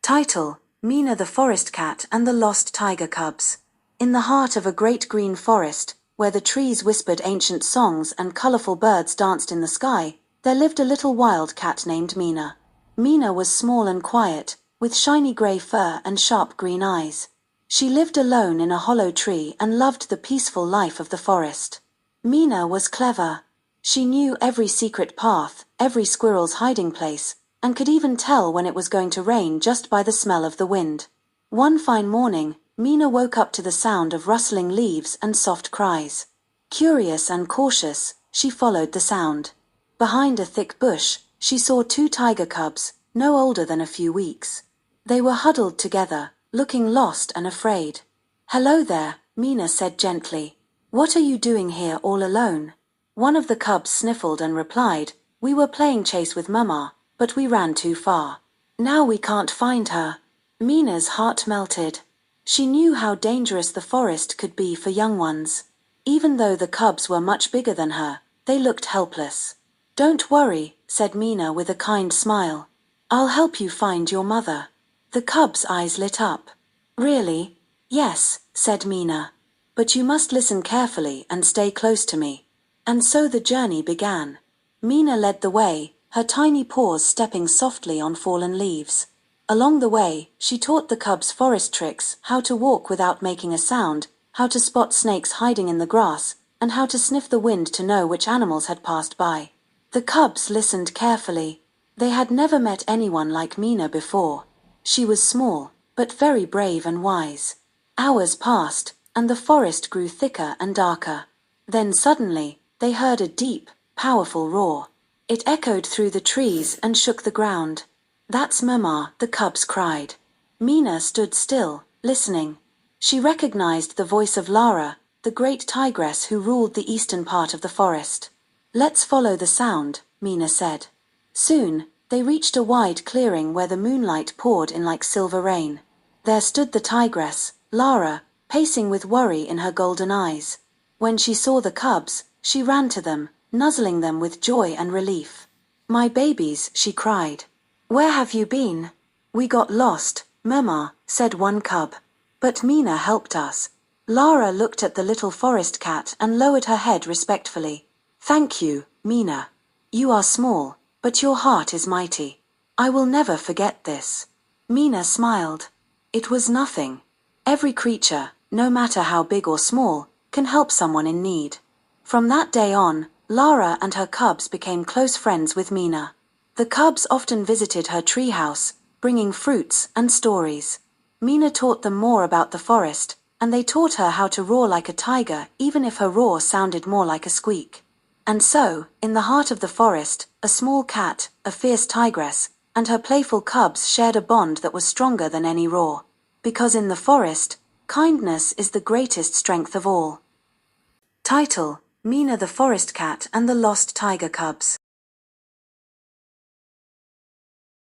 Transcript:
Title: Mina the Forest Cat and the Lost Tiger Cubs. In the heart of a great green forest, where the trees whispered ancient songs and colorful birds danced in the sky, there lived a little wild cat named Mina. Mina was small and quiet, with shiny gray fur and sharp green eyes. She lived alone in a hollow tree and loved the peaceful life of the forest. Mina was clever. She knew every secret path, every squirrel's hiding place, and could even tell when it was going to rain just by the smell of the wind. One fine morning, Mina woke up to the sound of rustling leaves and soft cries. Curious and cautious, she followed the sound. Behind a thick bush, she saw two tiger cubs, no older than a few weeks. They were huddled together, looking lost and afraid. "Hello there," Mina said gently. "What are you doing here all alone?" One of the cubs sniffled and replied, "We were playing chase with Mama, but we ran too far. Now we can't find her." Mina's heart melted. She knew how dangerous the forest could be for young ones. Even though the cubs were much bigger than her, they looked helpless. "Don't worry," said Mina with a kind smile. "I'll help you find your mother." The cubs' eyes lit up. "Really?" "Yes," said Mina. "But you must listen carefully and stay close to me." And so the journey began. Mina led the way, her tiny paws stepping softly on fallen leaves. Along the way, she taught the cubs forest tricks, how to walk without making a sound, how to spot snakes hiding in the grass, and how to sniff the wind to know which animals had passed by. The cubs listened carefully. They had never met anyone like Mina before. She was small, but very brave and wise. Hours passed, and the forest grew thicker and darker. Then suddenly, they heard a deep, powerful roar. It echoed through the trees and shook the ground. "That's Mama," the cubs cried. Mina stood still, listening. She recognized the voice of Lara, the great tigress who ruled the eastern part of the forest. "Let's follow the sound," Mina said. Soon, they reached a wide clearing where the moonlight poured in like silver rain. There stood the tigress, Lara, pacing with worry in her golden eyes. When she saw the cubs, she ran to them, nuzzling them with joy and relief. "My babies," she cried. "Where have you been?" "We got lost, Mama," said one cub. "But Mina helped us." Lara looked at the little forest cat and lowered her head respectfully. "Thank you, Mina. You are small, but your heart is mighty. I will never forget this." Mina smiled. It was nothing. Every creature, no matter how big or small, can help someone in need. From that day on, Lara and her cubs became close friends with Mina. The cubs often visited her treehouse, bringing fruits and stories. Mina taught them more about the forest, and they taught her how to roar like a tiger even if her roar sounded more like a squeak. And so, in the heart of the forest, a small cat, a fierce tigress, and her playful cubs shared a bond that was stronger than any roar. Because in the forest, kindness is the greatest strength of all. Title: Mina the Forest Cat and the Lost Tiger Cubs.